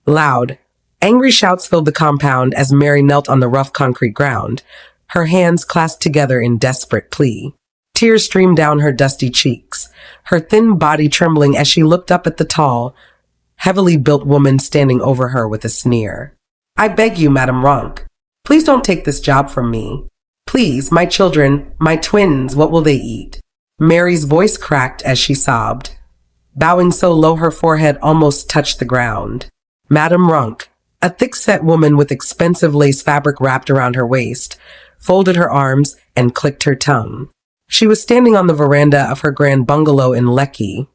Loud, angry shouts filled the compound as Mary knelt on the rough concrete ground, her hands clasped together in desperate plea. Tears streamed down her dusty cheeks, her thin body trembling as she looked up at the tall, heavily built woman standing over her with a sneer. "I beg you, Madame Ronk, please don't take this job from me. Please, my children, my twins, what will they eat?" Mary's voice cracked as she sobbed, bowing so low her forehead almost touched the ground. Madame Ronk, a thick-set woman with expensive lace fabric wrapped around her waist, folded her arms and clicked her tongue. She was standing on the veranda of her grand bungalow in Lekki,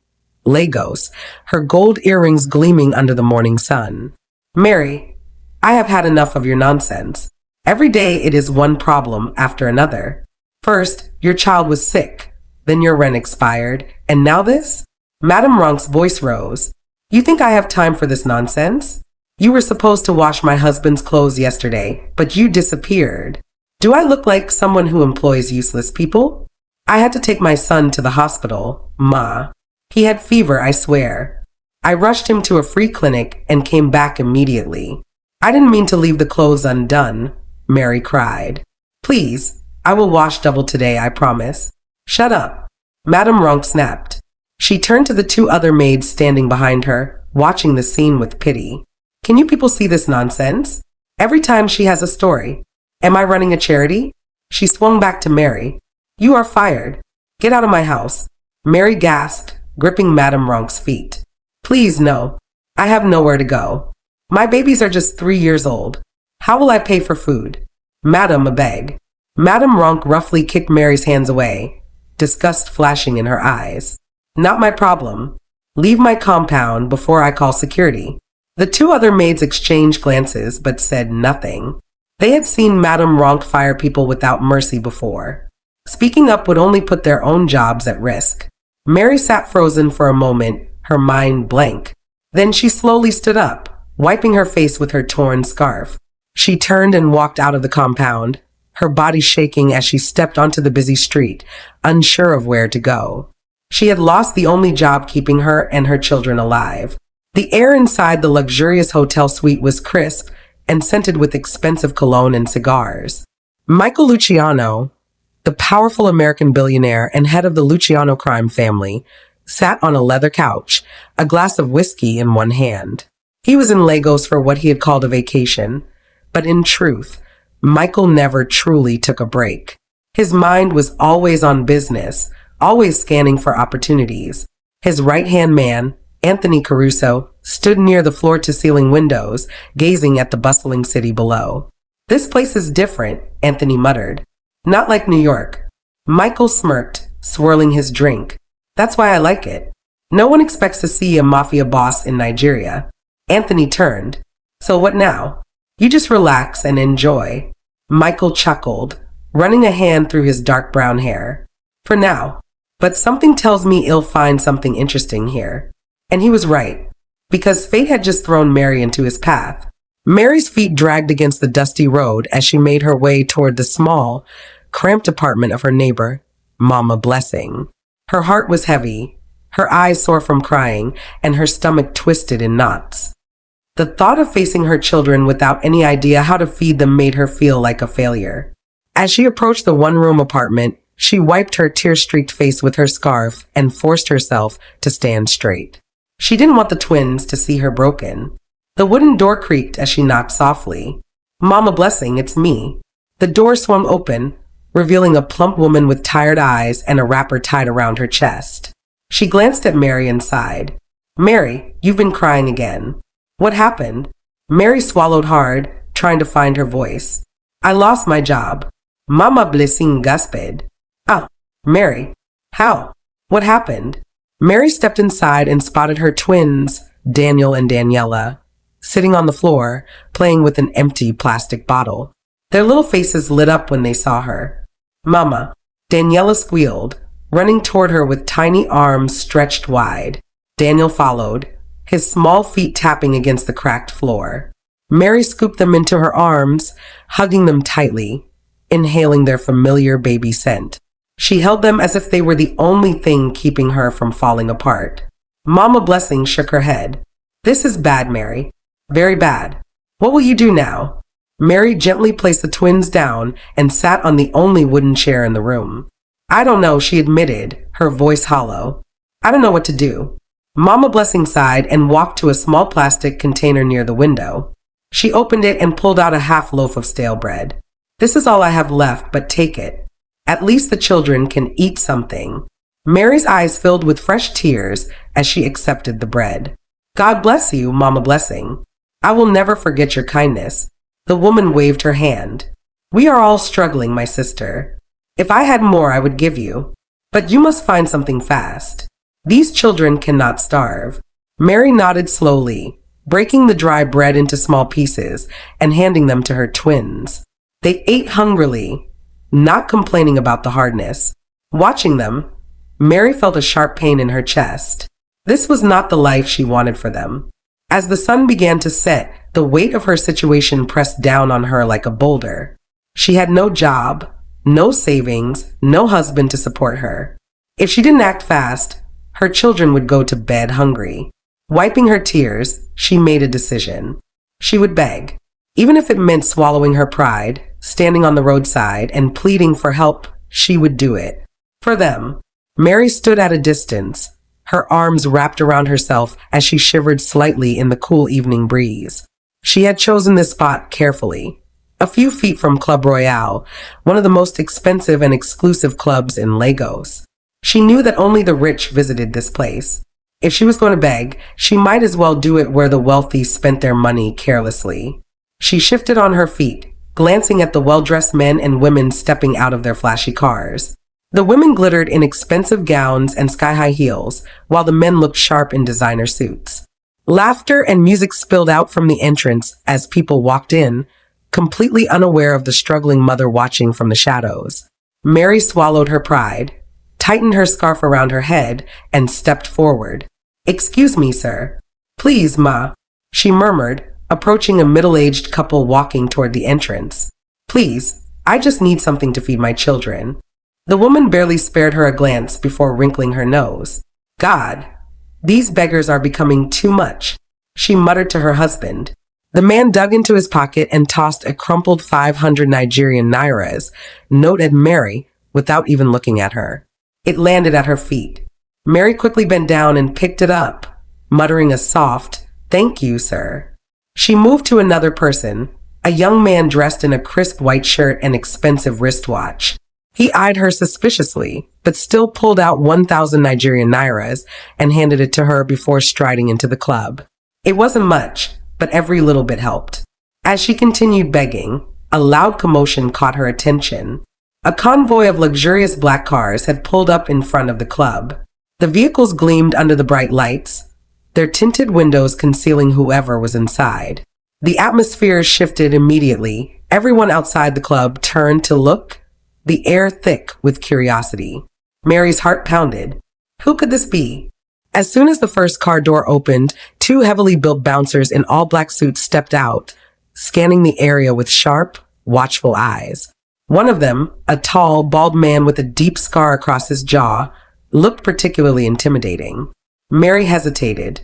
Lagos, her gold earrings gleaming under the morning sun. "Mary, I have had enough of your nonsense. Every day it is one problem after another. First, your child was sick, then your rent expired, and now this?" Madame Ronk's voice rose. "You think I have time for this nonsense? You were supposed to wash my husband's clothes yesterday, but you disappeared. Do I look like someone who employs useless people? I had to take my son to the hospital, Ma. He had fever, I swear. I rushed him to a free clinic and came back immediately. I didn't mean to leave the clothes undone," Mary cried. "Please, I will wash double today, I promise." "Shut up," Madame Ronk snapped. She turned to the two other maids standing behind her, watching the scene with pity. "Can you people see this nonsense? Every time she has a story. Am I running a charity?" She swung back to Mary. "You are fired. Get out of my house." Mary gasped, gripping Madame Ronk's feet. "Please, no. I have nowhere to go. My babies are just 3 years old. How will I pay for food? Madam, a beg." Madame Ronk roughly kicked Mary's hands away, disgust flashing in her eyes. "Not my problem. Leave my compound before I call security." The two other maids exchanged glances but said nothing. They had seen Madame Ronk fire people without mercy before. Speaking up would only put their own jobs at risk. Mary sat frozen for a moment, her mind blank. Then she slowly stood up, wiping her face with her torn scarf. She turned and walked out of the compound, her body shaking as she stepped onto the busy street, unsure of where to go. She had lost the only job keeping her and her children alive. The air inside the luxurious hotel suite was crisp and scented with expensive cologne and cigars. Michael Luciano, the powerful American billionaire and head of the Luciano crime family, sat on a leather couch, a glass of whiskey in one hand. He was in Lagos for what he had called a vacation, but in truth, Michael never truly took a break. His mind was always on business, always scanning for opportunities. His right-hand man, Anthony Caruso, stood near the floor-to-ceiling windows, gazing at the bustling city below. "This place is different," Anthony muttered. "Not like New York." Michael smirked, swirling his drink. "That's why I like it. No one expects to see a mafia boss in Nigeria." Anthony turned. "So what now? You just relax and enjoy." Michael chuckled, running a hand through his dark brown hair. "For now. But something tells me he'll find something interesting here." And he was right, because fate had just thrown Mary into his path. Mary's feet dragged against the dusty road as she made her way toward the small, cramped apartment of her neighbor, Mama Blessing. Her heart was heavy, her eyes sore from crying, and her stomach twisted in knots. The thought of facing her children without any idea how to feed them made her feel like a failure. As she approached the one-room apartment, she wiped her tear-streaked face with her scarf and forced herself to stand straight. She didn't want the twins to see her broken. The wooden door creaked as she knocked softly. "Mama Blessing, it's me." The door swung open, revealing a plump woman with tired eyes and a wrapper tied around her chest. She glanced at Mary and sighed. "Mary, you've been crying again. What happened?" Mary swallowed hard, trying to find her voice. "I lost my job. Mama Blessing gasped." "Ah, Mary, how? What happened?" Mary stepped inside and spotted her twins, Daniel and Daniela, sitting on the floor, playing with an empty plastic bottle. Their little faces lit up when they saw her. "Mama," Daniela squealed, running toward her with tiny arms stretched wide. Daniel followed, his small feet tapping against the cracked floor. Mary scooped them into her arms, hugging them tightly, inhaling their familiar baby scent. She held them as if they were the only thing keeping her from falling apart. Mama Blessing shook her head. "This is bad, Mary. Very bad. What will you do now? Mary gently placed the twins down and sat on the only wooden chair in the room. I don't know, she admitted, her voice hollow. I don't know what to do. Mama Blessing sighed and walked to a small plastic container near the window. She opened it and pulled out a half loaf of stale bread. This is all I have left, but take it. At least the children can eat something. Mary's eyes filled with fresh tears as she accepted the bread. God bless you, Mama Blessing. I will never forget your kindness. The woman waved her hand. We are all struggling, my sister. If I had more, I would give you. But you must find something fast. These children cannot starve. Mary nodded slowly, breaking the dry bread into small pieces and handing them to her twins. They ate hungrily, not complaining about the hardness. Watching them, Mary felt a sharp pain in her chest. This was not the life she wanted for them. As the sun began to set, the weight of her situation pressed down on her like a boulder. She had no job, no savings, no husband to support her. If she didn't act fast, her children would go to bed hungry. Wiping her tears, she made a decision. She would beg. Even if it meant swallowing her pride, standing on the roadside, and pleading for help, she would do it. For them. Mary stood at a distance, her arms wrapped around herself as she shivered slightly in the cool evening breeze. She had chosen this spot carefully. A few feet from Club Royale, one of the most expensive and exclusive clubs in Lagos. She knew that only the rich visited this place. If she was going to beg, she might as well do it where the wealthy spent their money carelessly. She shifted on her feet, glancing at the well-dressed men and women stepping out of their flashy cars. The women glittered in expensive gowns and sky-high heels, while the men looked sharp in designer suits. Laughter and music spilled out from the entrance as people walked in, completely unaware of the struggling mother watching from the shadows. Mary swallowed her pride, tightened her scarf around her head, and stepped forward. Excuse me, sir. Please, ma, she murmured, approaching a middle-aged couple walking toward the entrance. Please, I just need something to feed my children. The woman barely spared her a glance before wrinkling her nose. God, these beggars are becoming too much, she muttered to her husband. The man dug into his pocket and tossed a crumpled 500 Nigerian nairas, note at Mary, without even looking at her. It landed at her feet. Mary quickly bent down and picked it up, muttering a soft, "Thank you, sir." She moved to another person, a young man dressed in a crisp white shirt and expensive wristwatch. He eyed her suspiciously, but still pulled out 1,000 Nigerian nairas and handed it to her before striding into the club. It wasn't much, but every little bit helped. As she continued begging, a loud commotion caught her attention. A convoy of luxurious black cars had pulled up in front of the club. The vehicles gleamed under the bright lights, their tinted windows concealing whoever was inside. The atmosphere shifted immediately. Everyone outside the club turned to look, the air thick with curiosity. Mary's heart pounded. Who could this be? As soon as the first car door opened, two heavily built bouncers in all black suits stepped out, scanning the area with sharp, watchful eyes. One of them, a tall, bald man with a deep scar across his jaw, looked particularly intimidating. Mary hesitated,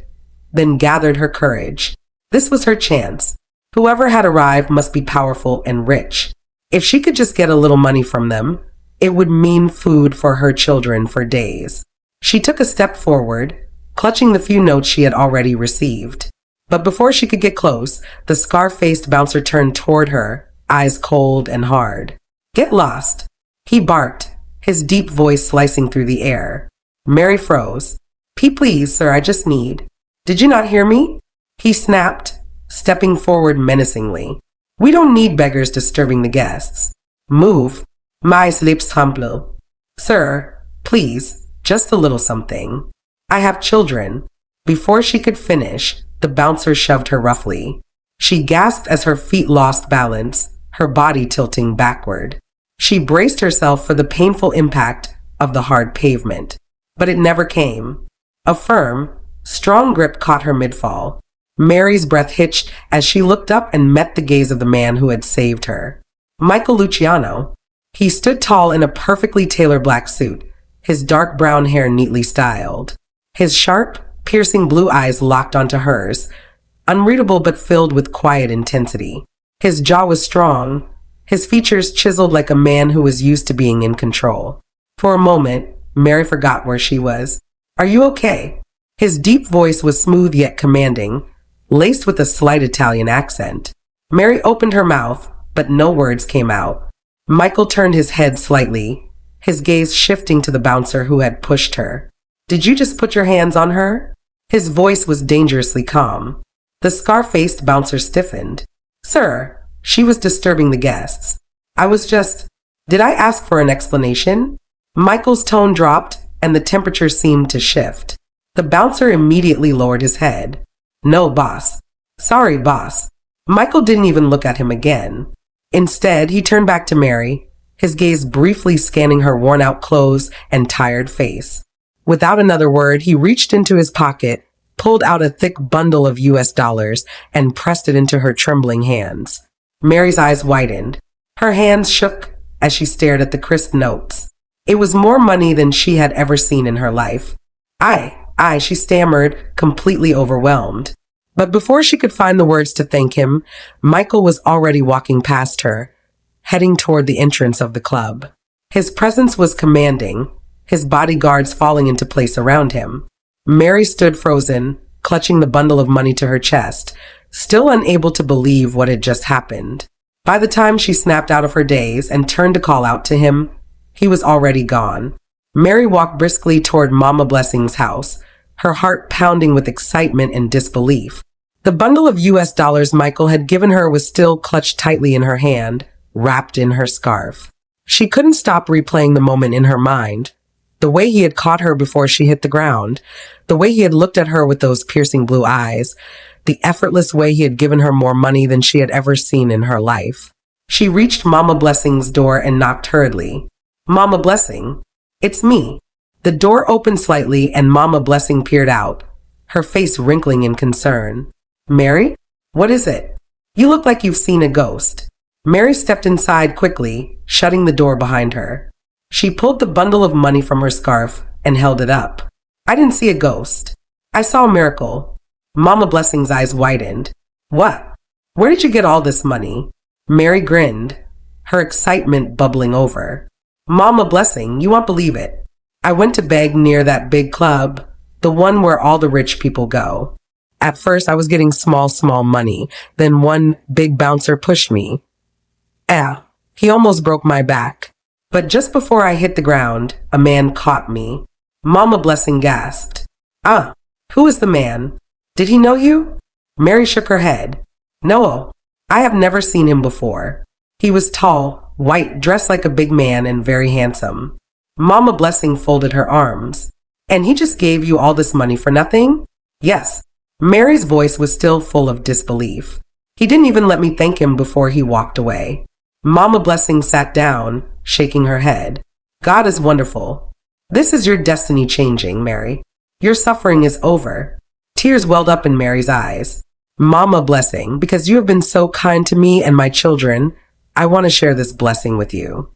then gathered her courage. This was her chance. Whoever had arrived must be powerful and rich. If she could just get a little money from them, it would mean food for her children for days. She took a step forward, clutching the few notes she had already received. But before she could get close, the scar-faced bouncer turned toward her, eyes cold and hard. Get lost, he barked, his deep voice slicing through the air. Mary froze. Please, sir, I just need. Did you not hear me? He snapped, stepping forward menacingly. We don't need beggars disturbing the guests. Move. Mais lips humble. Sir, please, just a little something. I have children. Before she could finish, the bouncer shoved her roughly. She gasped as her feet lost balance, her body tilting backward. She braced herself for the painful impact of the hard pavement, but it never came. A firm, strong grip caught her mid-fall. Mary's breath hitched as she looked up and met the gaze of the man who had saved her. Michael Luciano. He stood tall in a perfectly tailored black suit, his dark brown hair neatly styled. His sharp, piercing blue eyes locked onto hers, unreadable but filled with quiet intensity. His jaw was strong, his features chiseled like a man who was used to being in control. For a moment, Mary forgot where she was. "Are you okay?" His deep voice was smooth yet commanding, laced with a slight Italian accent. Mary opened her mouth, but no words came out. Michael turned his head slightly, his gaze shifting to the bouncer who had pushed her. "Did you just put your hands on her?" His voice was dangerously calm. The scar-faced bouncer stiffened. "Sir," she was disturbing the guests. Did I ask for an explanation?" Michael's tone dropped, and the temperature seemed to shift. The bouncer immediately lowered his head. "No, boss. Sorry, boss." Michael didn't even look at him again. Instead, he turned back to Mary, his gaze briefly scanning her worn-out clothes and tired face. Without another word, he reached into his pocket, pulled out a thick bundle of US dollars, and pressed it into her trembling hands. Mary's eyes widened. Her hands shook as she stared at the crisp notes. It was more money than she had ever seen in her life. She stammered, completely overwhelmed. But before she could find the words to thank him, Michael was already walking past her, heading toward the entrance of the club. His presence was commanding, his bodyguards falling into place around him. Mary stood frozen, clutching the bundle of money to her chest, still unable to believe what had just happened. By the time she snapped out of her daze and turned to call out to him, he was already gone. Mary walked briskly toward Mama Blessing's house, her heart pounding with excitement and disbelief. The bundle of US dollars Michael had given her was still clutched tightly in her hand, wrapped in her scarf. She couldn't stop replaying the moment in her mind. The way he had caught her before she hit the ground, the way he had looked at her with those piercing blue eyes, the effortless way he had given her more money than she had ever seen in her life. She reached Mama Blessing's door and knocked hurriedly. "Mama Blessing, it's me." The door opened slightly and Mama Blessing peered out, her face wrinkling in concern. "Mary? What is it? You look like you've seen a ghost." Mary stepped inside quickly, shutting the door behind her. She pulled the bundle of money from her scarf and held it up. "I didn't see a ghost. I saw a miracle." Mama Blessing's eyes widened. "What? Where did you get all this money?" Mary grinned, her excitement bubbling over. "Mama Blessing, you won't believe it. I went to beg near that big club, the one where all the rich people go. At first, I was getting small money. Then one big bouncer pushed me. He almost broke my back. But just before I hit the ground, a man caught me." Mama Blessing gasped. Who is the man? Did he know you?" Mary shook her head. "No, I have never seen him before. He was tall, white, dressed like a big man, and very handsome." Mama Blessing folded her arms. "And he just gave you all this money for nothing?" "Yes." Mary's voice was still full of disbelief. "He didn't even let me thank him before he walked away." Mama Blessing sat down, shaking her head. "God is wonderful. This is your destiny changing, Mary. Your suffering is over." Tears welled up in Mary's eyes. "Mama Blessing, because you have been so kind to me and my children, I want to share this blessing with you."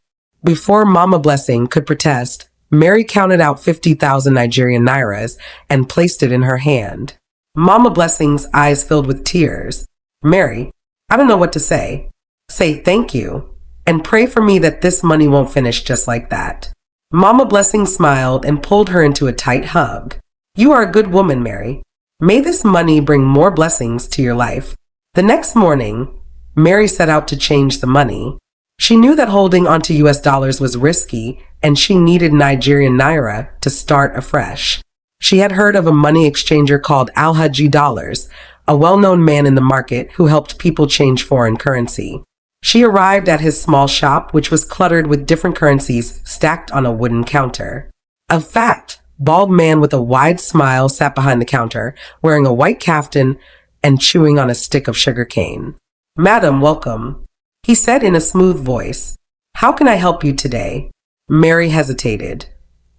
Before Mama Blessing could protest, Mary counted out 50,000 Nigerian nairas and placed it in her hand. Mama Blessing's eyes filled with tears. "Mary, I don't know what to say. Say thank you, and pray for me that this money won't finish just like that." Mama Blessing smiled and pulled her into a tight hug. "You are a good woman, Mary. May this money bring more blessings to your life." The next morning, Mary set out to change the money. She knew that holding onto US dollars was risky, and she needed Nigerian naira to start afresh. She had heard of a money exchanger called Alhaji Dollars, a well-known man in the market who helped people change foreign currency. She arrived at his small shop, which was cluttered with different currencies stacked on a wooden counter. A fat, bald man with a wide smile sat behind the counter, wearing a white kaftan and chewing on a stick of sugarcane. "Madam, welcome," he said in a smooth voice. "How can I help you today?" Mary hesitated,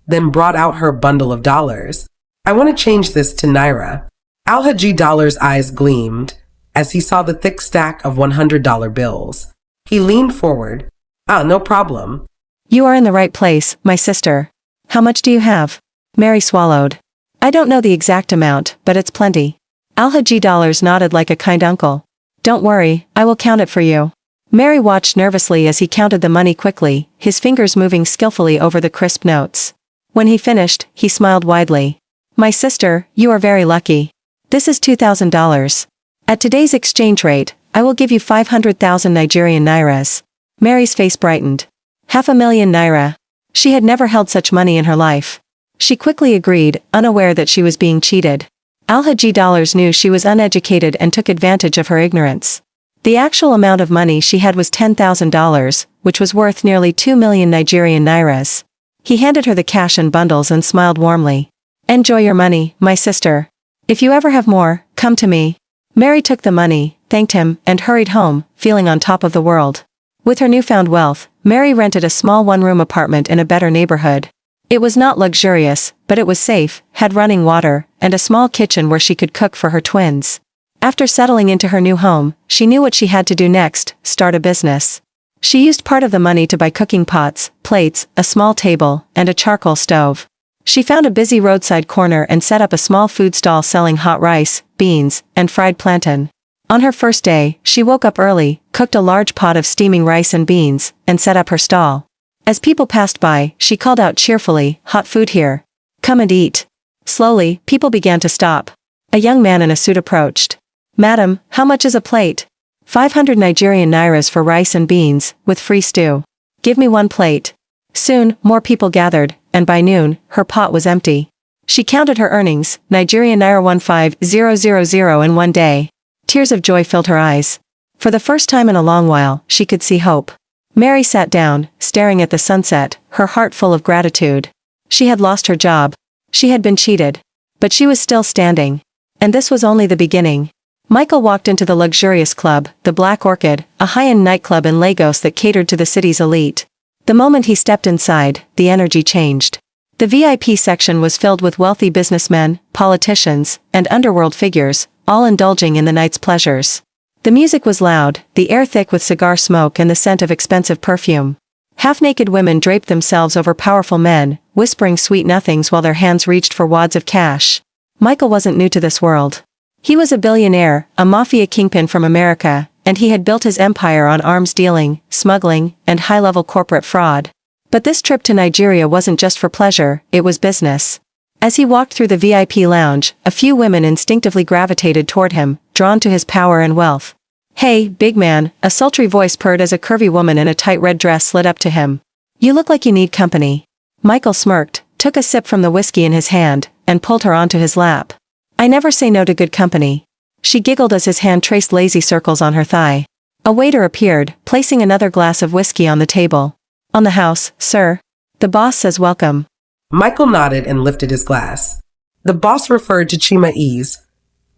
then brought out her bundle of dollars. "I want to change this to naira." Alhaji Dollar's eyes gleamed as he saw the thick stack of $100 bills. He leaned forward. No problem." "You are in the right place, my sister. How much do you have?" Mary swallowed. "I don't know the exact amount, but it's plenty." Alhaji Dollars nodded like a kind uncle. Don't worry, I will count it for you. Mary watched nervously as he counted the money quickly, his fingers moving skillfully over the crisp notes. When he finished, he smiled widely. My sister, you are very lucky. This is $2,000. At today's exchange rate, I will give you 500,000 Nigerian nairas. Mary's face brightened. 500,000 naira. She had never held such money in her life. She quickly agreed, unaware that she was being cheated. Alhaji Dollars knew she was uneducated and took advantage of her ignorance. The actual amount of money she had was $10,000, which was worth nearly 2 million Nigerian nairas. He handed her the cash in bundles and smiled warmly. Enjoy your money, my sister. If you ever have more, come to me. Mary took the money, thanked him, and hurried home, feeling on top of the world. With her newfound wealth, Mary rented a small one-room apartment in a better neighborhood. It was not luxurious, but it was safe, had running water, and a small kitchen where she could cook for her twins. After settling into her new home, she knew what she had to do next, start a business. She used part of the money to buy cooking pots, plates, a small table, and a charcoal stove. She found a busy roadside corner and set up a small food stall selling hot rice, beans, and fried plantain. On her first day, she woke up early, cooked a large pot of steaming rice and beans, and set up her stall. As people passed by, she called out cheerfully, "Hot food here. Come and eat." Slowly, people began to stop. A young man in a suit approached. Madam, how much is a plate? 500 Nigerian nairas for rice and beans, with free stew. Give me one plate. Soon, more people gathered, and by noon, her pot was empty. She counted her earnings, Nigerian naira 15,000 in one day. Tears of joy filled her eyes. For the first time in a long while, she could see hope. Mary sat down, staring at the sunset, her heart full of gratitude. She had lost her job. She had been cheated. But she was still standing. And this was only the beginning. Michael walked into the luxurious club, the Black Orchid, a high-end nightclub in Lagos that catered to the city's elite. The moment he stepped inside, the energy changed. The VIP section was filled with wealthy businessmen, politicians, and underworld figures, all indulging in the night's pleasures. The music was loud, the air thick with cigar smoke and the scent of expensive perfume. Half-naked women draped themselves over powerful men, whispering sweet nothings while their hands reached for wads of cash. Michael wasn't new to this world. He was a billionaire, a mafia kingpin from America, and he had built his empire on arms dealing, smuggling, and high-level corporate fraud. But this trip to Nigeria wasn't just for pleasure, it was business. As he walked through the VIP lounge, a few women instinctively gravitated toward him, drawn to his power and wealth. Hey, big man, a sultry voice purred as a curvy woman in a tight red dress slid up to him. You look like you need company. Michael smirked, took a sip from the whiskey in his hand, and pulled her onto his lap. I never say no to good company. She giggled as his hand traced lazy circles on her thigh. A waiter appeared, placing another glass of whiskey on the table. On the house, sir. The boss says welcome. Michael nodded and lifted his glass. The boss referred to Chima Ease,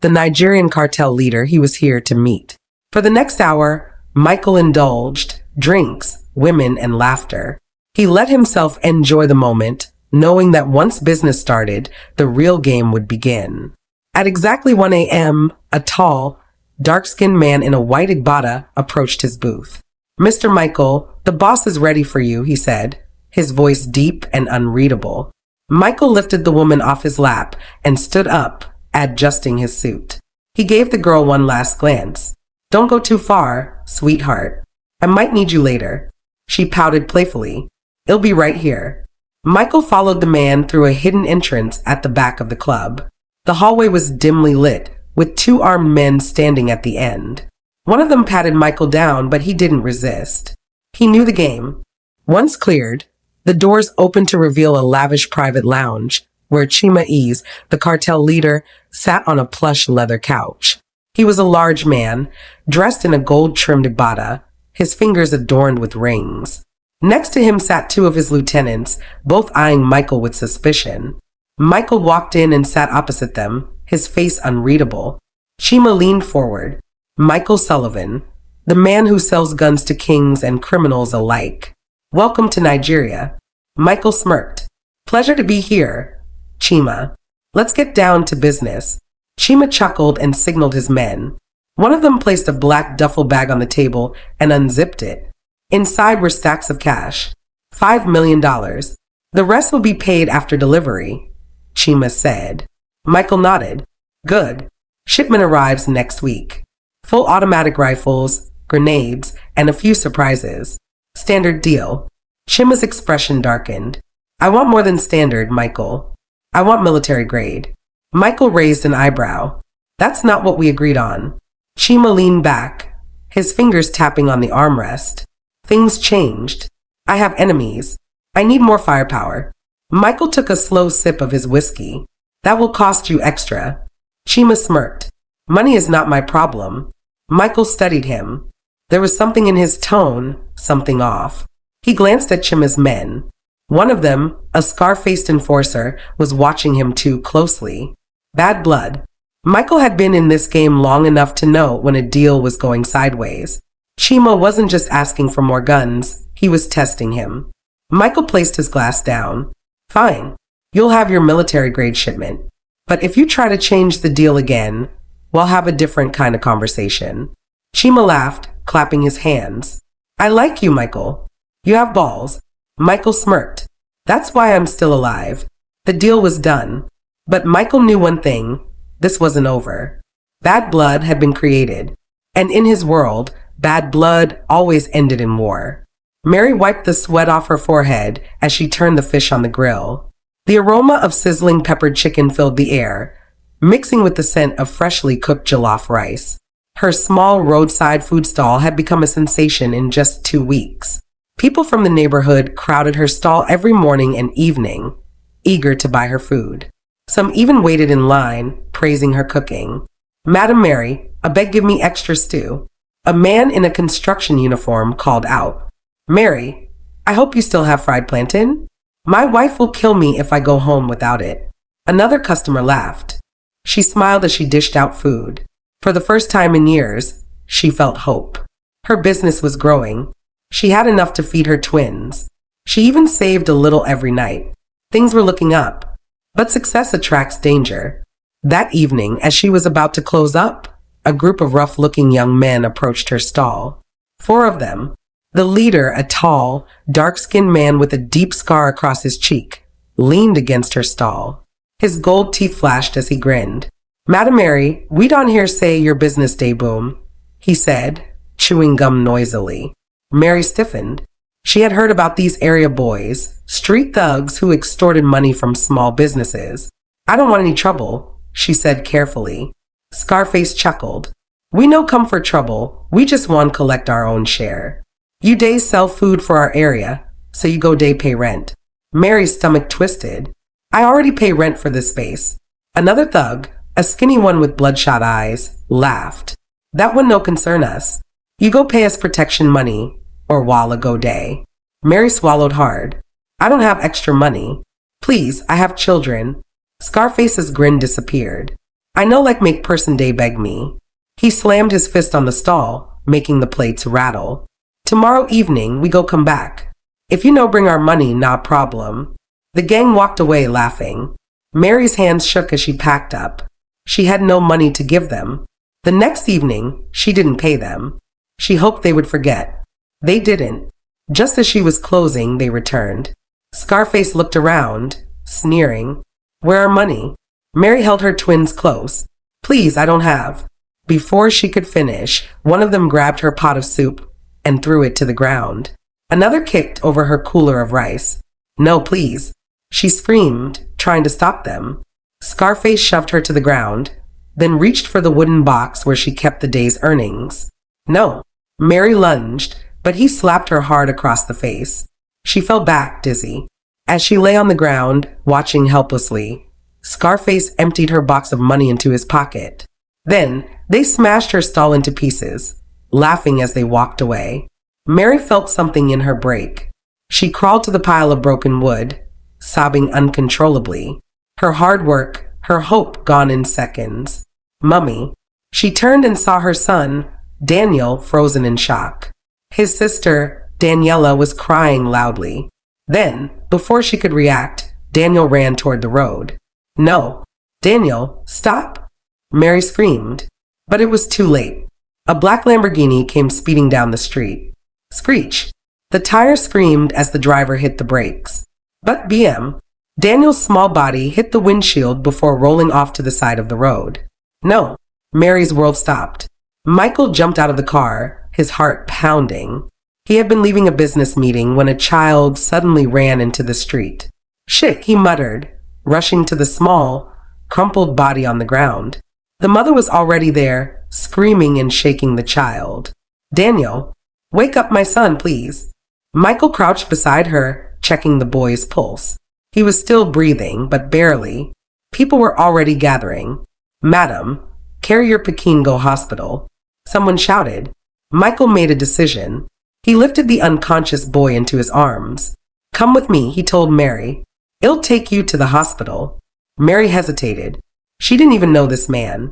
the Nigerian cartel leader he was here to meet. For the next hour, Michael indulged, drinks, women, and laughter. He let himself enjoy the moment, knowing that once business started, the real game would begin. At exactly 1 a.m., a tall, dark-skinned man in a white igbada approached his booth. Mr. Michael, the boss is ready for you, he said, his voice deep and unreadable. Michael lifted the woman off his lap and stood up, adjusting his suit. He gave the girl one last glance. Don't go too far, sweetheart. I might need you later. She pouted playfully. I'll be right here. Michael followed the man through a hidden entrance at the back of the club. The hallway was dimly lit, with two armed men standing at the end. One of them patted Michael down, but he didn't resist. He knew the game. Once cleared, the doors opened to reveal a lavish private lounge, where Chima Ease, the cartel leader, sat on a plush leather couch. He was a large man, dressed in a gold-trimmed igbada, his fingers adorned with rings. Next to him sat two of his lieutenants, both eyeing Michael with suspicion. Michael walked in and sat opposite them, his face unreadable. Chima leaned forward. Michael Sullivan, the man who sells guns to kings and criminals alike. Welcome to Nigeria. Michael smirked. Pleasure to be here, Chima. Let's get down to business. Chima chuckled and signaled his men. One of them placed a black duffel bag on the table and unzipped it. Inside were stacks of cash. $5 million. The rest will be paid after delivery, Chima said. Michael nodded. Good. Shipment arrives next week. Full automatic rifles, grenades, and a few surprises. Standard deal. Chima's expression darkened. I want more than standard, Michael. I want military grade. Michael raised an eyebrow. That's not what we agreed on. Chima leaned back, his fingers tapping on the armrest. Things changed. I have enemies. I need more firepower. Michael took a slow sip of his whiskey. That will cost you extra. Chima smirked. Money is not my problem. Michael studied him. There was something in his tone, something off. He glanced at Chima's men. One of them, a scar-faced enforcer, was watching him too closely. Bad blood. Michael had been in this game long enough to know when a deal was going sideways. Chima wasn't just asking for more guns, he was testing him. Michael placed his glass down. Fine, you'll have your military-grade shipment. But if you try to change the deal again, we'll have a different kind of conversation. Chima laughed, clapping his hands. I like you, Michael. You have balls. Michael smirked. That's why I'm still alive. The deal was done. But Michael knew one thing. This wasn't over. Bad blood had been created. And in his world, bad blood always ended in war. Mary wiped the sweat off her forehead as she turned the fish on the grill. The aroma of sizzling peppered chicken filled the air, mixing with the scent of freshly cooked jollof rice. Her small roadside food stall had become a sensation in just 2 weeks. People from the neighborhood crowded her stall every morning and evening, eager to buy her food. Some even waited in line, praising her cooking. Madam Mary, I beg give me extra stew. A man in a construction uniform called out. Mary, I hope you still have fried plantain? My wife will kill me if I go home without it. Another customer laughed. She smiled as she dished out food. For the first time in years, she felt hope. Her business was growing. She had enough to feed her twins. She even saved a little every night. Things were looking up. But success attracts danger. That evening, as she was about to close up, a group of rough-looking young men approached her stall. 4 of them. The leader, a tall, dark-skinned man with a deep scar across his cheek, leaned against her stall. His gold teeth flashed as he grinned. Madam Mary, we don't hear say your business day boom, he said, chewing gum noisily. Mary stiffened. She had heard about these area boys, street thugs who extorted money from small businesses. I don't want any trouble, she said carefully. Scarface chuckled. We no come for trouble, we just want to collect our own share. You days sell food for our area, so you go day pay rent. Mary's stomach twisted. I already pay rent for this space. Another thug, a skinny one with bloodshot eyes, laughed. That one no concern us. You go pay us protection money, or while a go day. Mary swallowed hard. I don't have extra money. Please, I have children. Scarface's grin disappeared. I know like make person day beg me. He slammed his fist on the stall, making the plates rattle. Tomorrow evening, we go come back. If you no bring our money, not problem. The gang walked away laughing. Mary's hands shook as she packed up. She had no money to give them. The next evening, she didn't pay them. She hoped they would forget. They didn't. Just as she was closing, they returned. Scarface looked around, sneering. Where are money? Mary held her twins close. Please, I don't have. Before she could finish, one of them grabbed her pot of soup and threw it to the ground. Another kicked over her cooler of rice. No, please. She screamed, trying to stop them. Scarface shoved her to the ground, then reached for the wooden box where she kept the day's earnings. No. Mary lunged, but he slapped her hard across the face. She fell back, dizzy. As she lay on the ground, watching helplessly, Scarface emptied her box of money into his pocket. Then, they smashed her stall into pieces, laughing as they walked away. Mary felt something in her break. She crawled to the pile of broken wood, sobbing uncontrollably. Her hard work, her hope gone in seconds. Mummy. She turned and saw her son, Daniel, frozen in shock. His sister, Daniela, was crying loudly. Then, before she could react, Daniel ran toward the road. No. Daniel, stop! Mary screamed. But it was too late. A black Lamborghini came speeding down the street. Screech! The tire screamed as the driver hit the brakes. But BM. Daniel's small body hit the windshield before rolling off to the side of the road. No. Mary's world stopped. Michael jumped out of the car, his heart pounding. He had been leaving a business meeting when a child suddenly ran into the street. "Shit," he muttered, rushing to the small, crumpled body on the ground. The mother was already there, screaming and shaking the child. "Daniel, wake up my son, please." Michael crouched beside her, checking the boy's pulse. He was still breathing, but barely. People were already gathering. "Madam, carry your Pekingo hospital." Someone shouted. Michael made a decision. He lifted the unconscious boy into his arms. "Come with me," he told Mary. "I'll take you to the hospital." Mary hesitated. She didn't even know this man.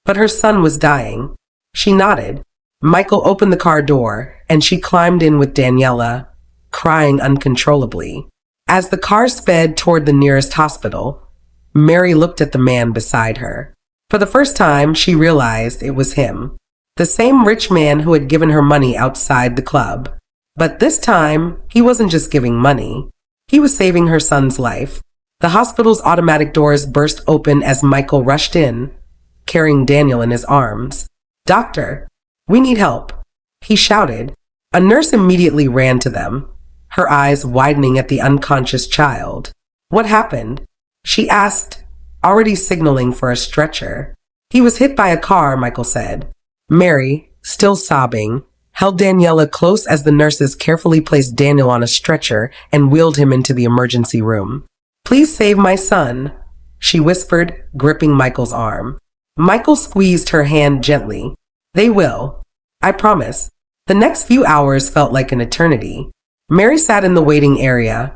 But her son was dying. She nodded. Michael opened the car door, and she climbed in with Daniela, crying uncontrollably. As the car sped toward the nearest hospital, Mary looked at the man beside her. For the first time, she realized it was him. The same rich man who had given her money outside the club. But this time, he wasn't just giving money. He was saving her son's life. The hospital's automatic doors burst open as Michael rushed in, carrying Daniel in his arms. "Doctor, we need help," he shouted. A nurse immediately ran to them, her eyes widening at the unconscious child. "What happened?" she asked, already signaling for a stretcher. "He was hit by a car," Michael said. Mary, still sobbing, held Daniela close as the nurses carefully placed Daniel on a stretcher and wheeled him into the emergency room. "Please save my son," she whispered, gripping Michael's arm. Michael squeezed her hand gently. "They will. I promise." The next few hours felt like an eternity. Mary sat in the waiting area,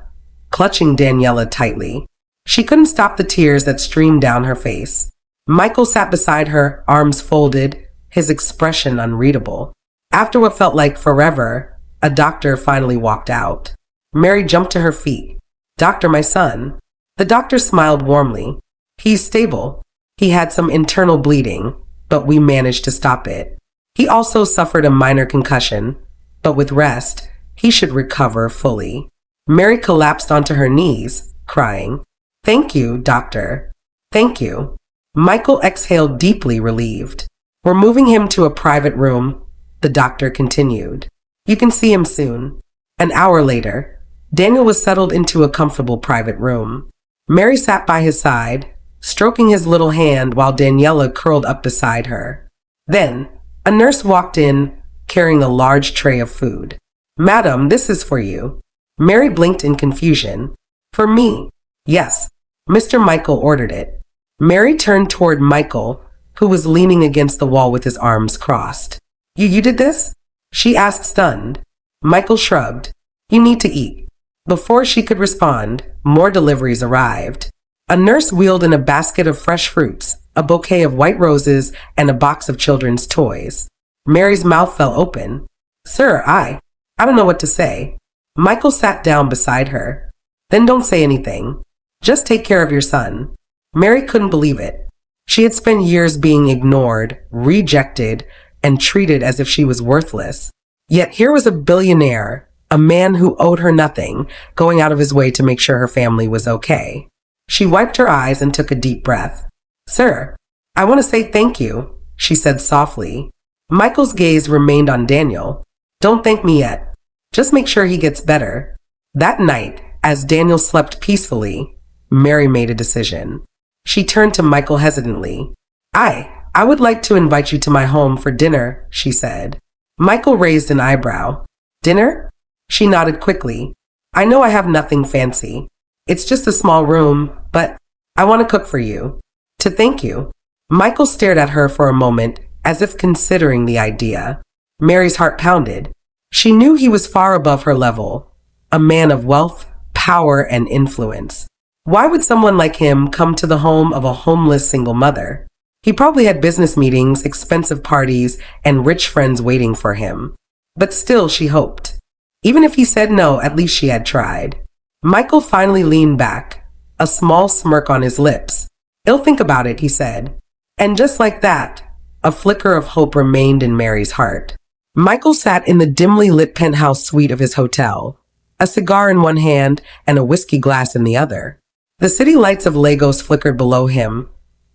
clutching Daniela tightly. She couldn't stop the tears that streamed down her face. Michael sat beside her, arms folded, his expression unreadable. After what felt like forever, a doctor finally walked out. Mary jumped to her feet. "Doctor, my son." The doctor smiled warmly. "He's stable. He had some internal bleeding, but we managed to stop it. He also suffered a minor concussion, but with rest, he should recover fully." Mary collapsed onto her knees, crying. "Thank you, doctor. Thank you." Michael exhaled deeply, relieved. "We're moving him to a private room," the doctor continued. "You can see him soon." An hour later, Daniel was settled into a comfortable private room. Mary sat by his side, stroking his little hand while Daniela curled up beside her. Then, a nurse walked in, carrying a large tray of food. "Madam, this is for you." Mary blinked in confusion. "For me?" "Yes." Mr. Michael ordered it. Mary turned toward Michael, who was leaning against the wall with his arms crossed. You did this?" she asked, stunned. Michael shrugged. "You need to eat." Before she could respond, more deliveries arrived. A nurse wheeled in a basket of fresh fruits, a bouquet of white roses, and a box of children's toys. Mary's mouth fell open. "Sir, I don't know what to say." Michael sat down beside her. "Then don't say anything. Just take care of your son." Mary couldn't believe it. She had spent years being ignored, rejected, and treated as if she was worthless. Yet here was a billionaire, a man who owed her nothing, going out of his way to make sure her family was okay. She wiped her eyes and took a deep breath. "Sir, I want to say thank you," she said softly. Michael's gaze remained on Daniel. "Don't thank me yet. Just make sure he gets better." That night, as Daniel slept peacefully, Mary made a decision. She turned to Michael hesitantly. I would like to invite you to my home for dinner," she said. Michael raised an eyebrow. "Dinner?" She nodded quickly. "I know I have nothing fancy. It's just a small room, but I want to cook for you. To thank you." Michael stared at her for a moment, as if considering the idea. Mary's heart pounded. She knew he was far above her level, a man of wealth, power, and influence. Why would someone like him come to the home of a homeless single mother? He probably had business meetings, expensive parties, and rich friends waiting for him. But still, she hoped. Even if he said no, at least she had tried. Michael finally leaned back, a small smirk on his lips. "I'll think about it," he said. And just like that, a flicker of hope remained in Mary's heart. Michael sat in the dimly lit penthouse suite of his hotel, a cigar in one hand and a whiskey glass in the other. The city lights of Lagos flickered below him,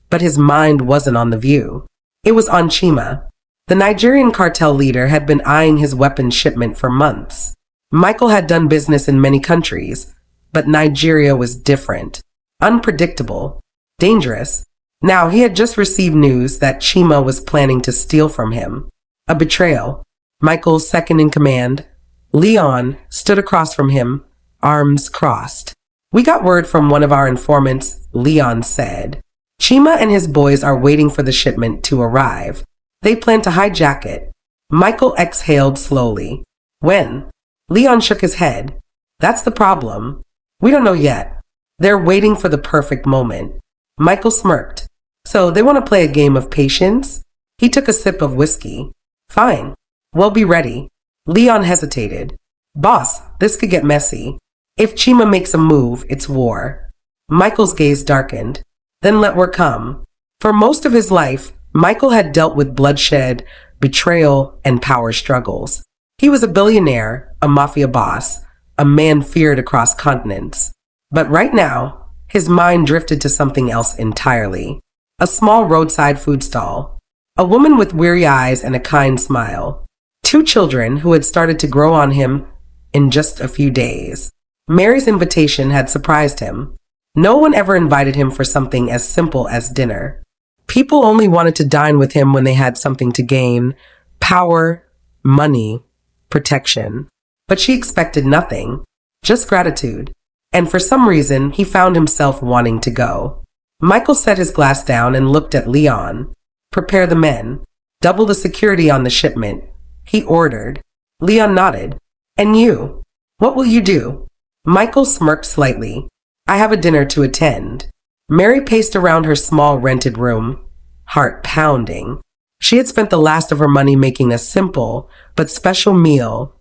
but his mind wasn't on the view. It was on Chima. The Nigerian cartel leader had been eyeing his weapons shipment for months. Michael had done business in many countries, but Nigeria was different, unpredictable, dangerous. Now he had just received news that Chima was planning to steal from him. A betrayal. Michael's second in command, Leon, stood across from him, arms crossed. We got word from one of our informants, Leon said. Chima and his boys are waiting for the shipment to arrive. They plan to hijack it. Michael exhaled slowly. When? Leon shook his head. That's the problem. We don't know yet. They're waiting for the perfect moment. Michael smirked. So they want to play a game of patience? He took a sip of whiskey. Fine. We'll be ready. Leon hesitated. Boss, this could get messy. If Chima makes a move, it's war. Michael's gaze darkened. Then let war come. For most of his life, Michael had dealt with bloodshed, betrayal, and power struggles. He was a billionaire, a mafia boss, a man feared across continents. But right now, his mind drifted to something else entirely. A small roadside food stall. A woman with weary eyes and a kind smile. Two children who had started to grow on him in just a few days. Mary's invitation had surprised him. No one ever invited him for something as simple as dinner. People only wanted to dine with him when they had something to gain: power, money, protection. But she expected nothing, just gratitude. And for some reason, he found himself wanting to go. Michael set his glass down and looked at Leon. Prepare the men. Double the security on the shipment. He ordered. Leon nodded. And you? What will you do? Michael smirked slightly. I have a dinner to attend. Mary paced around her small rented room, heart pounding. She had spent the last of her money making a simple but special meal: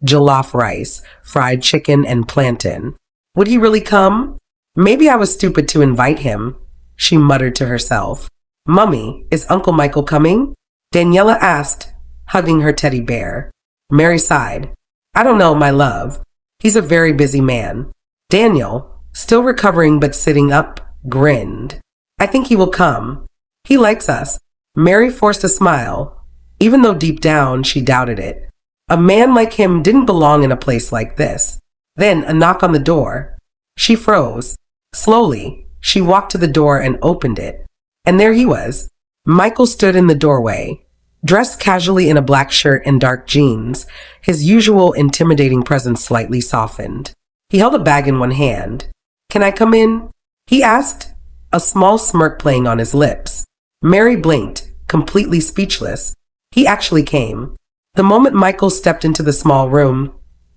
jollof rice, fried chicken, and plantain. Would he really come? Maybe I was stupid to invite him, she muttered to herself. Mummy, is Uncle Michael coming? Daniela asked, hugging her teddy bear. Mary sighed. I don't know, my love. He's a very busy man. Daniel, still recovering but sitting up, grinned. I think he will come. He likes us. Mary forced a smile, even though deep down she doubted it. A man like him didn't belong in a place like this. Then a knock on the door. She froze. Slowly, she walked to the door and opened it. And there he was. Michael stood in the doorway, dressed casually in a black shirt and dark jeans, his usual intimidating presence slightly softened. He held a bag in one hand. Can I come in? He asked, a small smirk playing on his lips. Mary blinked, completely speechless. He actually came. The moment Michael stepped into the small room,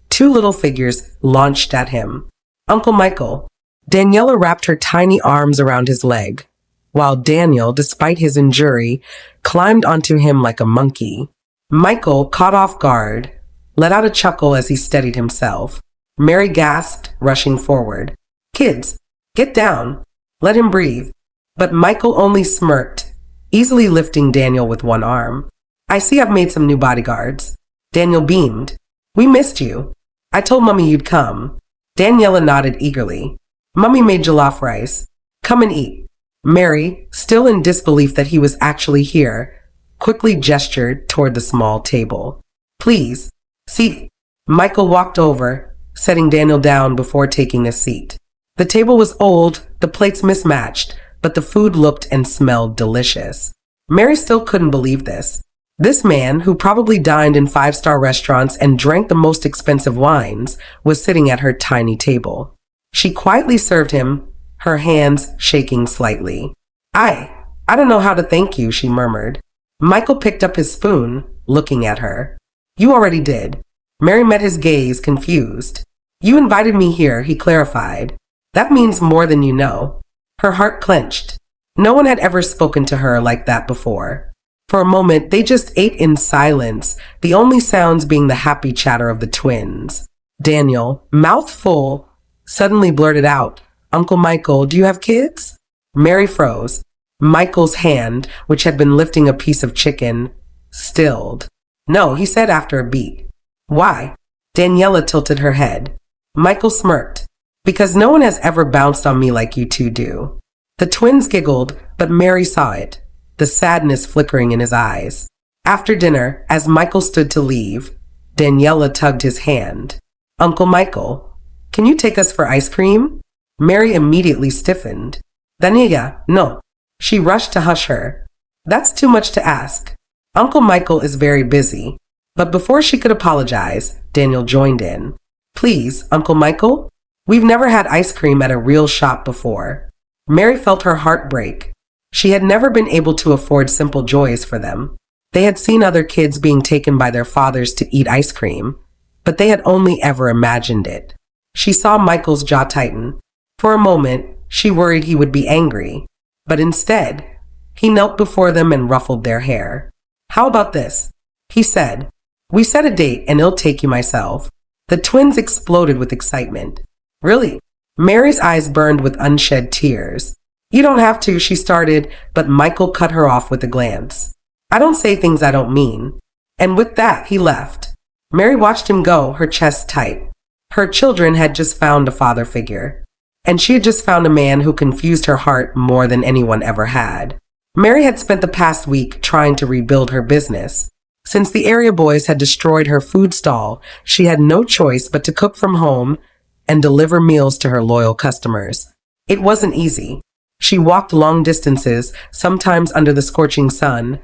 two little figures launched at him. Uncle Michael. Daniela wrapped her tiny arms around his leg, while Daniel, despite his injury, climbed onto him like a monkey. Michael, caught off guard, let out a chuckle as he steadied himself. Mary gasped, rushing forward. Kids, get down. Let him breathe. But Michael only smirked, easily lifting Daniel with one arm. I see I've made some new bodyguards. Daniel beamed. We missed you. I told Mummy you'd come. Daniela nodded eagerly. Mummy made jollof rice. Come and eat. Mary, still in disbelief that he was actually here, quickly gestured toward the small table. Please, seat. Michael walked over, setting Daniel down before taking a seat. The table was old, the plates mismatched, but the food looked and smelled delicious. Mary still couldn't believe this. This man, who probably dined in five-star restaurants and drank the most expensive wines, was sitting at her tiny table. She quietly served him, her hands shaking slightly. I don't know how to thank you, she murmured. Michael picked up his spoon, looking at her. You already did. Mary met his gaze, confused. You invited me here, he clarified. That means more than you know. Her heart clenched. No one had ever spoken to her like that before. For a moment, they just ate in silence, the only sounds being the happy chatter of the twins. Daniel, mouth full, suddenly blurted out, Uncle Michael, do you have kids? Mary froze. Michael's hand, which had been lifting a piece of chicken, stilled. No, he said after a beat. Why? Daniela tilted her head. Michael smirked. Because no one has ever bounced on me like you two do. The twins giggled, but Mary saw it. the sadness flickering in his eyes. After dinner, as Michael stood to leave, Daniela tugged his hand. Uncle Michael, can you take us for ice cream? Mary immediately stiffened. Daniela, no. She rushed to hush her. That's too much to ask. Uncle Michael is very busy. But before she could apologize, Daniel joined in. Please, Uncle Michael? We've never had ice cream at a real shop before. Mary felt her heart break. She had never been able to afford simple joys for them. They had seen other kids being taken by their fathers to eat ice cream, but they had only ever imagined it. She saw Michael's jaw tighten. For a moment, she worried he would be angry, but instead, he knelt before them and ruffled their hair. How about this? He said. We set a date and I'll take you myself. The twins exploded with excitement. Really? Mary's eyes burned with unshed tears. You don't have to, she started, but Michael cut her off with a glance. I don't say things I don't mean. And with that, he left. Mary watched him go, her chest tight. Her children had just found a father figure. And she had just found a man who confused her heart more than anyone ever had. Mary had spent the past week trying to rebuild her business. Since the area boys had destroyed her food stall, she had no choice but to cook from home and deliver meals to her loyal customers. It wasn't easy. She walked long distances, sometimes under the scorching sun,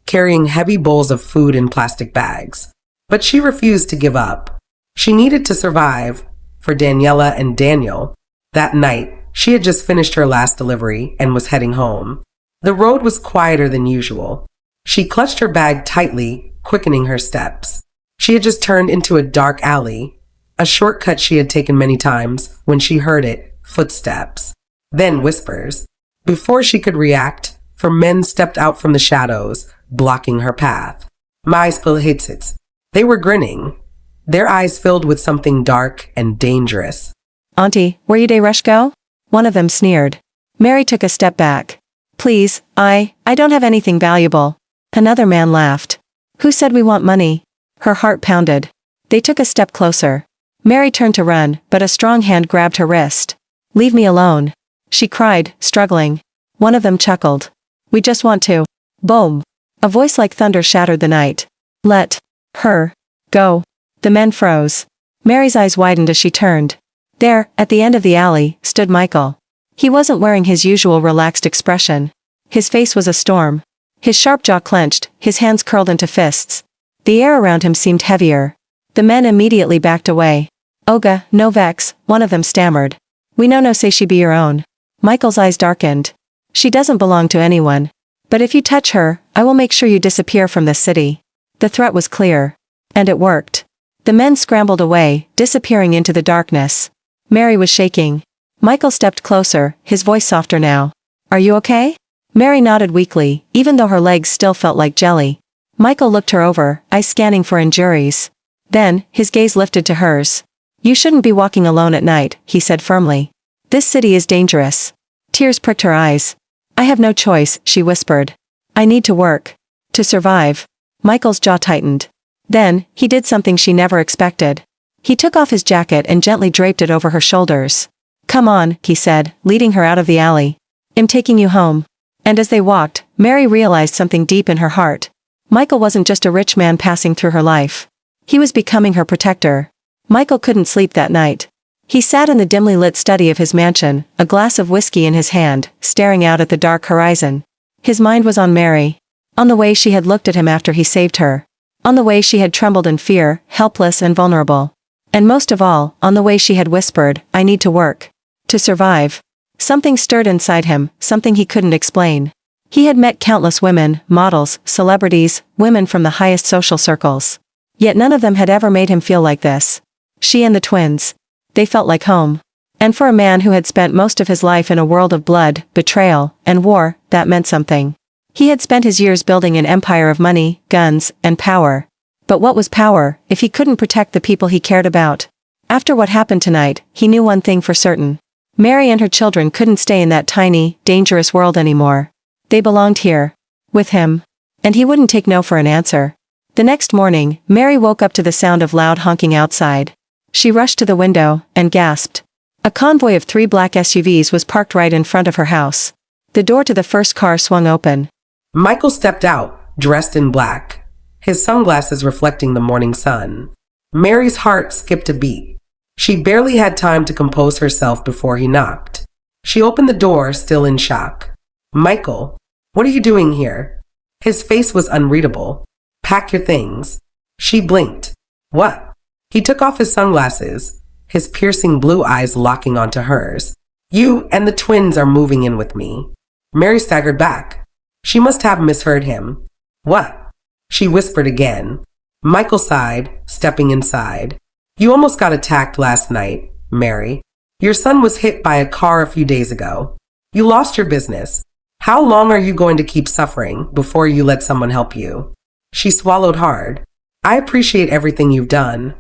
carrying heavy bowls of food in plastic bags. But she refused to give up. She needed to survive for Daniela and Daniel. That night, she had just finished her last delivery and was heading home. The road was quieter than usual. She clutched her bag tightly, quickening her steps. She had just turned into a dark alley, a shortcut she had taken many times, when she heard it, footsteps. Then whispers. Before she could react, 4 men stepped out from the shadows, blocking her path. Mais Pilhitsits. They were grinning, their eyes filled with something dark and dangerous. Auntie, where you day rush go? One of them sneered. Mary took a step back. Please, I don't have anything valuable. Another man laughed. Who said we want money? Her heart pounded. They took a step closer. Mary turned to run, but a strong hand grabbed her wrist. Leave me alone, she cried, struggling. One of them chuckled. We just want to. Boom. A voice like thunder shattered the night. Let her go. The men froze. Mary's eyes widened as she turned. There, at the end of the alley, stood Michael. He wasn't wearing his usual relaxed expression. His face was a storm. His sharp jaw clenched, his hands curled into fists. The air around him seemed heavier. The men immediately backed away. Olga, no vex, one of them stammered. We no say she be your own. Michael's eyes darkened. She doesn't belong to anyone. But if you touch her, I will make sure you disappear from this city. The threat was clear. And it worked. The men scrambled away, disappearing into the darkness. Mary was shaking. Michael stepped closer, his voice softer now. Are you okay? Mary nodded weakly, even though her legs still felt like jelly. Michael looked her over, eyes scanning for injuries. Then, his gaze lifted to hers. You shouldn't be walking alone at night, he said firmly. This city is dangerous. Tears pricked her eyes. I have no choice, she whispered. I need to work. To survive. Michael's jaw tightened. Then, he did something she never expected. He took off his jacket and gently draped it over her shoulders. Come on, he said, leading her out of the alley. I'm taking you home. And as they walked, Mary realized something deep in her heart. Michael wasn't just a rich man passing through her life. He was becoming her protector. Michael couldn't sleep that night. He sat in the dimly lit study of his mansion, a glass of whiskey in his hand, staring out at the dark horizon. His mind was on Mary. On the way she had looked at him after he saved her. On the way she had trembled in fear, helpless and vulnerable. And most of all, on the way she had whispered, I need to work. To survive. Something stirred inside him, something he couldn't explain. He had met countless women, models, celebrities, women from the highest social circles. Yet none of them had ever made him feel like this. She and the twins. They felt like home. And for a man who had spent most of his life in a world of blood, betrayal, and war, that meant something. He had spent his years building an empire of money, guns, and power. But what was power, if he couldn't protect the people he cared about? After what happened tonight, he knew one thing for certain. Mary and her children couldn't stay in that tiny, dangerous world anymore. They belonged here. With him. And he wouldn't take no for an answer. The next morning, Mary woke up to the sound of loud honking outside. She rushed to the window, and gasped. A convoy of 3 black SUVs was parked right in front of her house. The door to the first car swung open. Michael stepped out, dressed in black, his sunglasses reflecting the morning sun. Mary's heart skipped a beat. She barely had time to compose herself before he knocked. She opened the door, still in shock. Michael, what are you doing here? His face was unreadable. Pack your things. She blinked. What? He took off his sunglasses, his piercing blue eyes locking onto hers. You and the twins are moving in with me. Mary staggered back. She must have misheard him. What? She whispered again. Michael sighed, stepping inside. You almost got attacked last night, Mary. Your son was hit by a car a few days ago. You lost your business. How long are you going to keep suffering before you let someone help you? She swallowed hard. I appreciate everything you've done.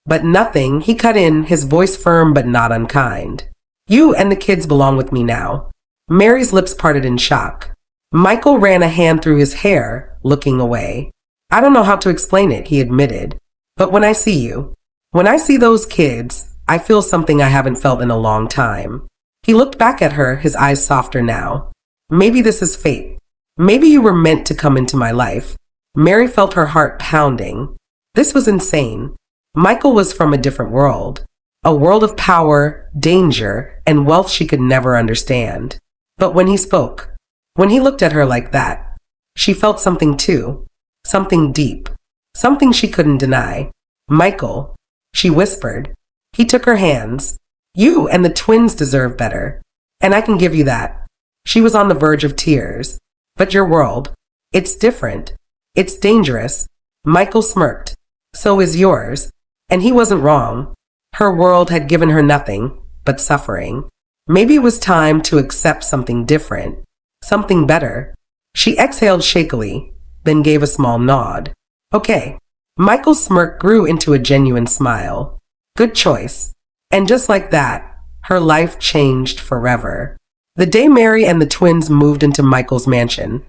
But nothing, he cut in, his voice firm but not unkind. You and the kids belong with me now. Mary's lips parted in shock. Michael ran a hand through his hair, looking away. I don't know how to explain it, he admitted. But when I see those kids, I feel something I haven't felt in a long time. He looked back at her, his eyes softer now. Maybe this is fate. Maybe you were meant to come into my life. Mary felt her heart pounding. This was insane. Michael was from a different world. A world of power, danger, and wealth she could never understand. But when he spoke, when he looked at her like that, she felt something too. Something deep. Something she couldn't deny. Michael, she whispered. He took her hands. You and the twins deserve better. And I can give you that. She was on the verge of tears. But your world, it's different. It's dangerous. Michael smirked. So is yours. And he wasn't wrong. Her world had given her nothing but suffering. Maybe it was time to accept something different. Something better. She exhaled shakily, then gave a small nod. Okay. Michael's smirk grew into a genuine smile. Good choice. And just like that, her life changed forever. The day Mary and the twins moved into Michael's mansion,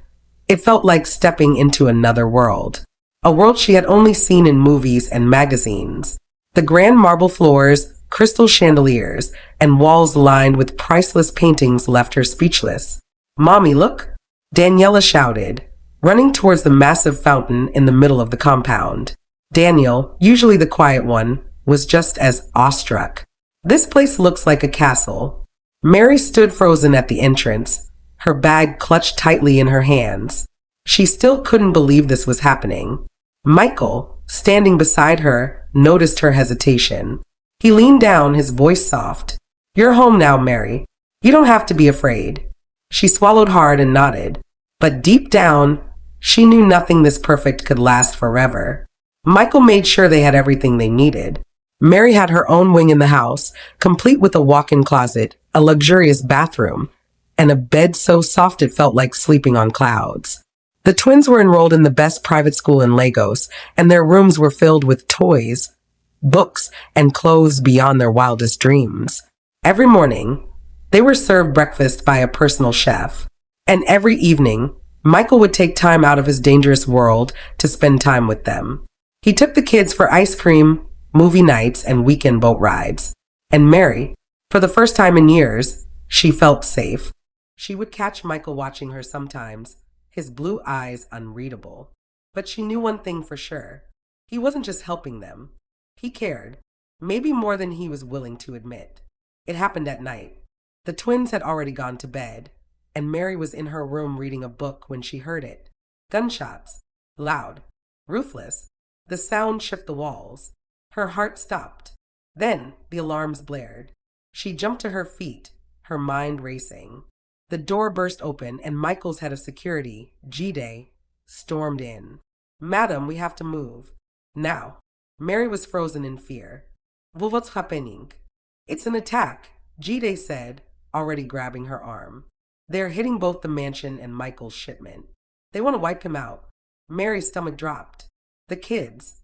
it felt like stepping into another world. A world she had only seen in movies and magazines. The grand marble floors, crystal chandeliers, and walls lined with priceless paintings left her speechless. Mommy, look! Daniela shouted, running towards the massive fountain in the middle of the compound. Daniel, usually the quiet one, was just as awestruck. This place looks like a castle. Mary stood frozen at the entrance, her bag clutched tightly in her hands. She still couldn't believe this was happening. Michael, standing beside her, noticed her hesitation. He leaned down, his voice soft. You're home now, Mary. You don't have to be afraid. She swallowed hard and nodded. But deep down, she knew nothing this perfect could last forever. Michael made sure they had everything they needed. Mary had her own wing in the house, complete with a walk-in closet, a luxurious bathroom, and a bed so soft it felt like sleeping on clouds. The twins were enrolled in the best private school in Lagos, and their rooms were filled with toys, books, and clothes beyond their wildest dreams. Every morning, they were served breakfast by a personal chef, and every evening, Michael would take time out of his dangerous world to spend time with them. He took the kids for ice cream, movie nights, and weekend boat rides. And Mary, for the first time in years, she felt safe. She would catch Michael watching her sometimes, his blue eyes unreadable. But she knew one thing for sure. He wasn't just helping them. He cared, maybe more than he was willing to admit. It happened at night. The twins had already gone to bed, and Mary was in her room reading a book when she heard it. Gunshots. Loud. Ruthless. The sound shook the walls. Her heart stopped. Then the alarms blared. She jumped to her feet, her mind racing. The door burst open and Michael's head of security, Jide, stormed in. Madam, we have to move. Now. Mary was frozen in fear. What's happening? It's an attack, Jide said, already grabbing her arm. They're hitting both the mansion and Michael's shipment. They want to wipe him out. Mary's stomach dropped. The kids.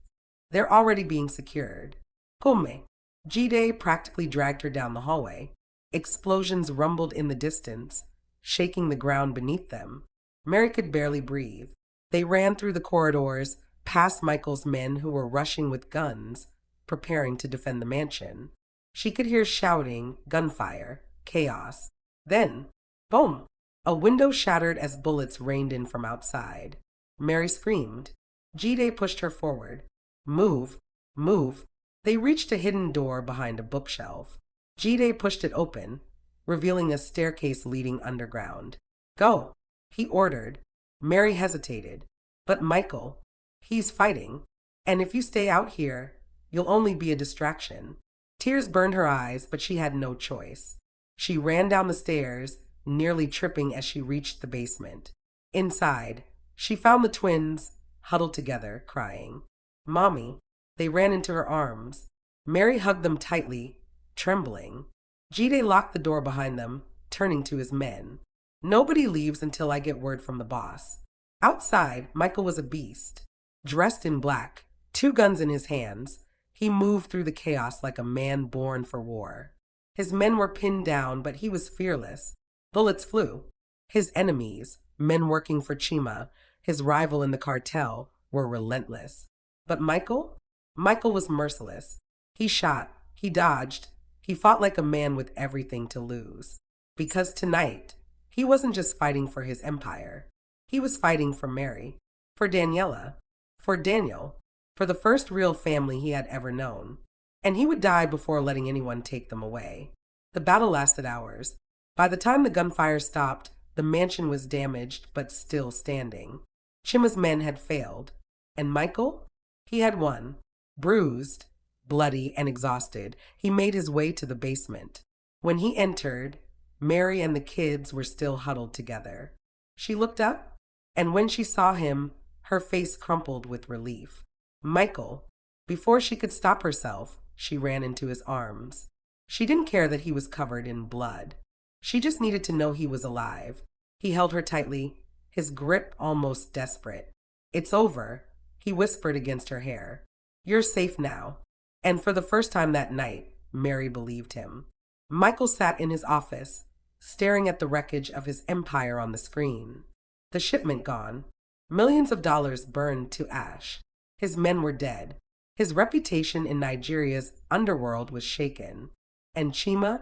They're already being secured. Come. Jide practically dragged her down the hallway. Explosions rumbled in the distance, shaking the ground beneath them. Mary could barely breathe. They ran through the corridors, past Michael's men who were rushing with guns, preparing to defend the mansion. She could hear shouting, gunfire, chaos. Then, boom! A window shattered as bullets rained in from outside. Mary screamed. Jide pushed her forward. Move, move. They reached a hidden door behind a bookshelf. Jide pushed it open, revealing a staircase leading underground. Go, he ordered. Mary hesitated. But Michael, he's fighting. And if you stay out here, you'll only be a distraction. Tears burned her eyes, but she had no choice. She ran down the stairs, nearly tripping as she reached the basement. Inside, she found the twins huddled together, crying. Mommy. They ran into her arms. Mary hugged them tightly, trembling. Jide locked the door behind them, turning to his men. Nobody leaves until I get word from the boss. Outside, Michael was a beast. Dressed in black, 2 guns in his hands, he moved through the chaos like a man born for war. His men were pinned down, but he was fearless. Bullets flew. His enemies, men working for Chima, his rival in the cartel, were relentless. But Michael was merciless. He shot, he dodged, he fought like a man with everything to lose. Because tonight, he wasn't just fighting for his empire. He was fighting for Mary, for Daniela, for Daniel, for the first real family he had ever known. And he would die before letting anyone take them away. The battle lasted hours. By the time the gunfire stopped, the mansion was damaged but still standing. Chima's men had failed. And Michael? He had won. Bruised, bloody, and exhausted, he made his way to the basement. When he entered, Mary and the kids were still huddled together. She looked up, and when she saw him, her face crumpled with relief. Michael. Before she could stop herself, she ran into his arms. She didn't care that he was covered in blood. She just needed to know he was alive. He held her tightly, his grip almost desperate. It's over, he whispered against her hair. You're safe now. And for the first time that night, Mary believed him. Michael sat in his office, staring at the wreckage of his empire on the screen. The shipment gone. Millions of dollars burned to ash. His men were dead. His reputation in Nigeria's underworld was shaken. And Chima?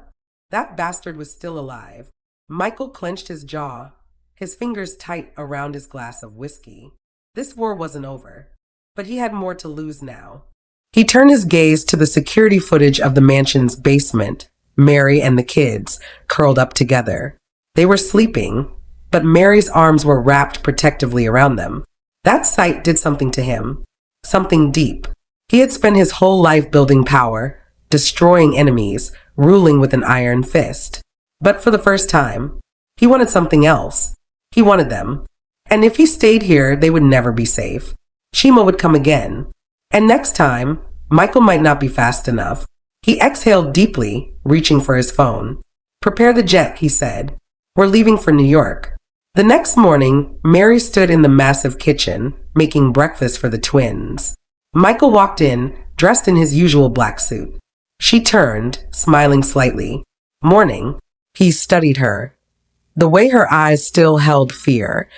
That bastard was still alive. Michael clenched his jaw, his fingers tight around his glass of whiskey. This war wasn't over, but he had more to lose now. He turned his gaze to the security footage of the mansion's basement, Mary and the kids, curled up together. They were sleeping, but Mary's arms were wrapped protectively around them. That sight did something to him, something deep. He had spent his whole life building power, destroying enemies, ruling with an iron fist. But for the first time, he wanted something else. He wanted them. And if he stayed here, they would never be safe. Chima would come again. And next time, Michael might not be fast enough. He exhaled deeply, reaching for his phone. Prepare the jet, he said. We're leaving for New York. The next morning, Mary stood in the massive kitchen, making breakfast for the twins. Michael walked in, dressed in his usual black suit. She turned, smiling slightly. Morning. He studied her. The way her eyes still held fear.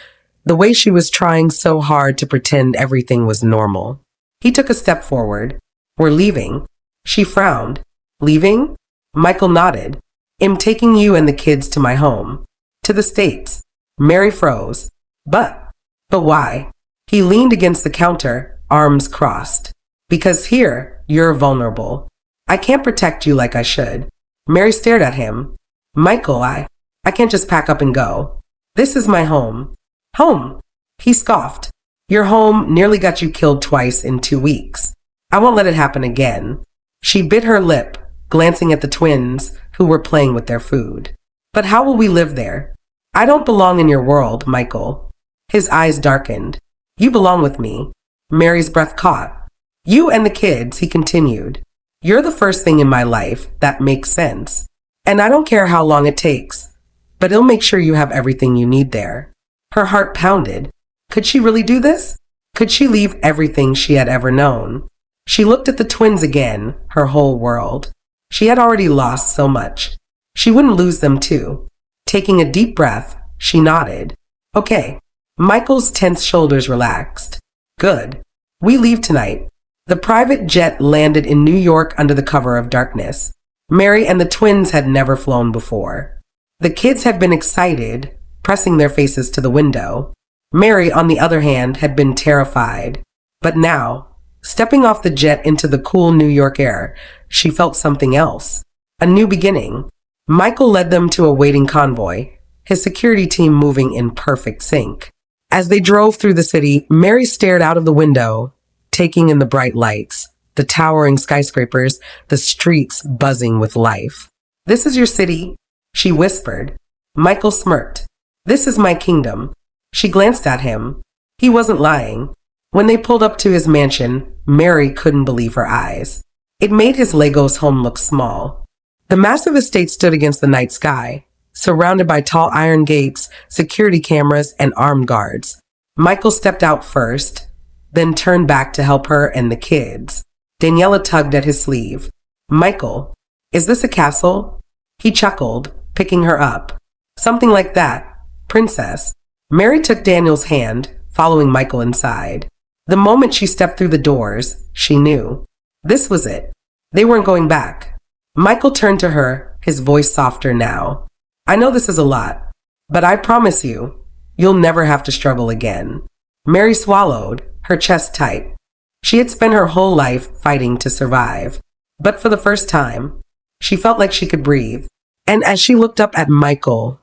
The way she was trying so hard to pretend everything was normal. He took a step forward. We're leaving. She frowned. Leaving? Michael nodded. I'm taking you and the kids to my home. To the States. Mary froze. But why? He leaned against the counter, arms crossed. Because here, you're vulnerable. I can't protect you like I should. Mary stared at him. Michael, I can't just pack up and go. This is my home. Home. He scoffed. Your home nearly got you killed twice in 2 weeks. I won't let it happen again. She bit her lip, glancing at the twins, who were playing with their food. But how will we live there? I don't belong in your world, Michael. His eyes darkened. You belong with me. Mary's breath caught. You and the kids, he continued. You're the first thing in my life. That makes sense. And I don't care how long it takes, but it'll make sure you have everything you need there. Her heart pounded. Could she really do this? Could she leave everything she had ever known? She looked at the twins again, her whole world. She had already lost so much. She wouldn't lose them too. Taking a deep breath, she nodded. Okay. Michael's tense shoulders relaxed. Good. We leave tonight. The private jet landed in New York under the cover of darkness. Mary and the twins had never flown before. The kids had been excited, pressing their faces to the window. Mary, on the other hand, had been terrified. But now, stepping off the jet into the cool New York air, she felt something else. A new beginning. Michael led them to a waiting convoy, his security team moving in perfect sync. As they drove through the city, Mary stared out of the window, taking in the bright lights, the towering skyscrapers, the streets buzzing with life. "This is your city," she whispered. Michael smirked. "This is my kingdom." She glanced at him. He wasn't lying. When they pulled up to his mansion, Mary couldn't believe her eyes. It made his Lagos home look small. The massive estate stood against the night sky, surrounded by tall iron gates, security cameras, and armed guards. Michael stepped out first, then turned back to help her and the kids. Daniela tugged at his sleeve. "Michael, is this a castle?" He chuckled, picking her up. "Something like that, princess." Mary took Daniel's hand, following Michael inside. The moment she stepped through the doors, she knew. This was it. They weren't going back. Michael turned to her, his voice softer now. "I know this is a lot, but I promise you, you'll never have to struggle again." Mary swallowed, her chest tight. She had spent her whole life fighting to survive. But for the first time, she felt like she could breathe. And as she looked up at Michael,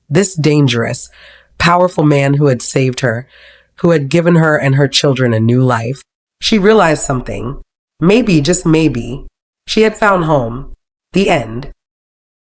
this dangerous, powerful man who had saved her, who had given her and her children a new life, she realized something. Maybe, just maybe, she had found home. The end.